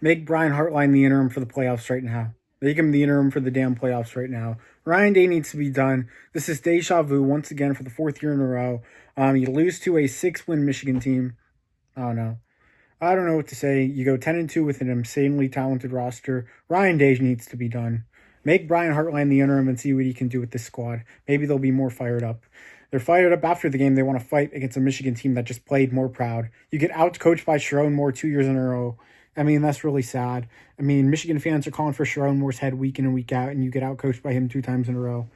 Make Brian Hartline the interim for the playoffs right now. Make him the interim for the damn playoffs right now. Ryan Day needs to be done. This is deja vu once again for the fourth year in a row. You lose to a 6-win Michigan team. Oh no. I don't know what to say. You go 10-2 with an insanely talented roster. Ryan Day needs to be done. Make Brian Hartline the interim and see what he can do with this squad. Maybe they'll be more fired up. They're fired up after the game. They want to fight against a Michigan team that just played more proud. You get out-coached by Sharon Moore 2 years in a row. I mean, that's really sad. I mean, Michigan fans are calling for Sharon Moore's head week in and week out, and you get out-coached by him 2 times in a row.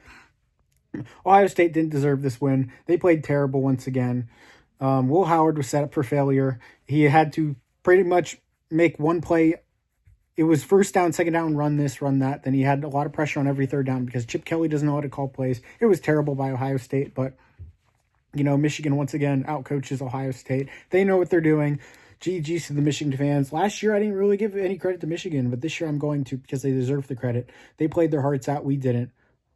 Ohio State didn't deserve this win. They played terrible once again. Will Howard was set up for failure. He had to pretty much make one play. It was first down, second down, run this, run that. Then he had a lot of pressure on every third down because Chip Kelly doesn't know how to call plays. It was terrible by Ohio State, but, Michigan once again outcoaches Ohio State. They know what they're doing. GG's to the Michigan fans. Last year, I didn't really give any credit to Michigan, but this year I'm going to because they deserve the credit. They played their hearts out. We didn't.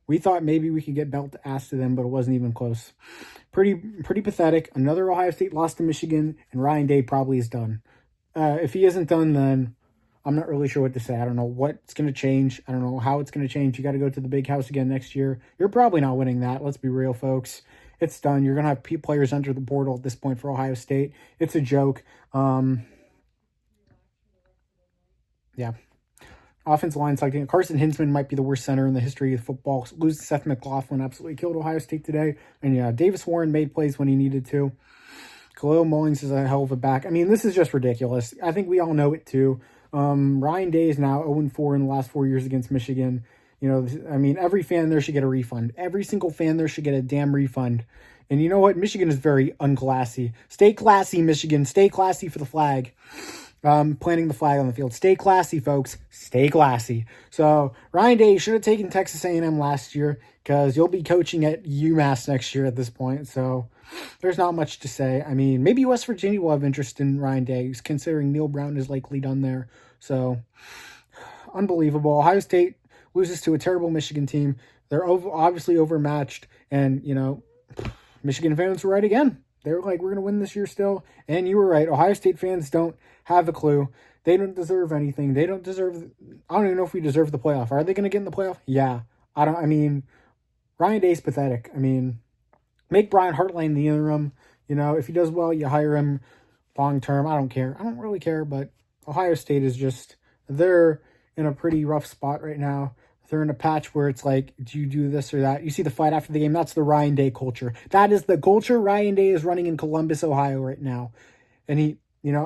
We thought maybe we could get belt ass to them, but it wasn't even close. Pretty pathetic. Another Ohio State loss to Michigan, and Ryan Day probably is done. If he isn't done, then I'm not really sure what to say. I don't know what's going to change. I don't know how it's going to change. You got to go to the big house again next year. You're probably not winning that. Let's be real, folks. It's done. You're going to have players enter the portal at this point for Ohio State. It's a joke. Yeah. Offensive line sucking. Carson Hinsman might be the worst center in the history of football. Losing Seth McLaughlin absolutely killed Ohio State today. And yeah, Davis Warren made plays when he needed to. Khalil Mullings is a hell of a back. I mean, this is just ridiculous. I think we all know it too. Ryan Day is now 0-4 in the last 4 years against Michigan. Every fan there should get a refund. Every single fan there should get a damn refund. And you know what? Michigan is very unclassy. Stay classy, Michigan. Stay classy for the flag. Planting the flag on the field. Stay classy, folks. Stay classy. So Ryan Day should have taken Texas A&M last year because you'll be coaching at UMass next year at this point. So there's not much to say. I mean, maybe West Virginia will have interest in Ryan Day, considering Neil Brown is likely done there. So unbelievable. Ohio State loses to a terrible Michigan team. They're obviously overmatched, and Michigan fans were right again. They were like, we're going to win this year still. And you were right. Ohio State fans don't have a clue. They don't deserve anything. They don't deserve... I don't even know if we deserve the playoff. Are they going to get in the playoff? Yeah. Ryan Day's pathetic. Make Brian Hartline the interim. If he does well, you hire him long term. I don't care. I don't really care, but Ohio State is just... They're in a pretty rough spot right now. They're in a patch where it's like, do you do this or that? You see the fight after the game. That's the Ryan Day culture. That is the culture Ryan Day is running in Columbus, Ohio right now. And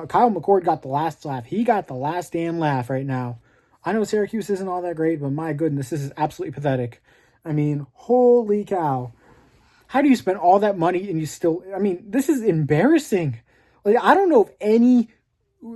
Kyle McCord got the last laugh. He got the last damn laugh right now. I know Syracuse isn't all that great, but my goodness, this is absolutely pathetic. Holy cow. How do you spend all that money and you still... this is embarrassing. I don't know if any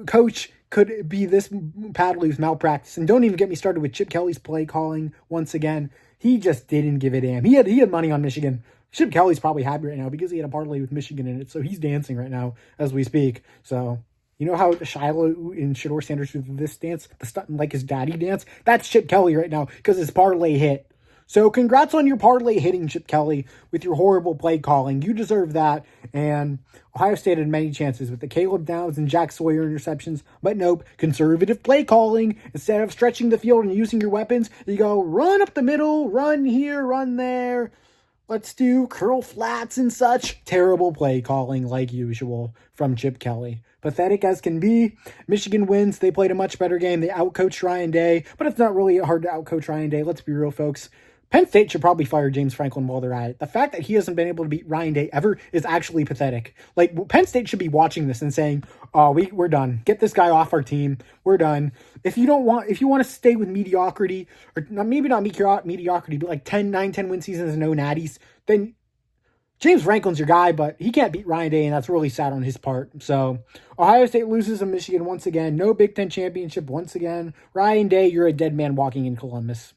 coach could be this badly with malpractice. And don't even get me started with Chip Kelly's play calling once again. He just didn't give a damn. He had money on Michigan. Chip Kelly's probably happy right now because he had a parlay with Michigan in it. So he's dancing right now as we speak. So you know how Shiloh and Shedeur Sanders do this dance? Like his daddy dance? That's Chip Kelly right now because his parlay hit. So congrats on your parlay hitting, Chip Kelly, with your horrible play calling. You deserve that. And Ohio State had many chances with the Caleb Downs and Jack Sawyer interceptions. But nope, conservative play calling. Instead of stretching the field and using your weapons, you go run up the middle, run here, run there. Let's do curl flats and such. Terrible play calling like usual from Chip Kelly. Pathetic as can be. Michigan wins. They played a much better game. They outcoached Ryan Day, but it's not really hard to outcoach Ryan Day. Let's be real, folks. Penn State should probably fire James Franklin while they're at it. The fact that he hasn't been able to beat Ryan Day ever is actually pathetic. Penn State should be watching this and saying, "Oh, we're done. Get this guy off our team. We're done." If you want to stay with mediocrity, or maybe not mediocrity, but like 10 win seasons and no natties, then James Franklin's your guy, but he can't beat Ryan Day, and that's really sad on his part. So Ohio State loses to Michigan once again. No Big Ten championship once again. Ryan Day, you're a dead man walking in Columbus.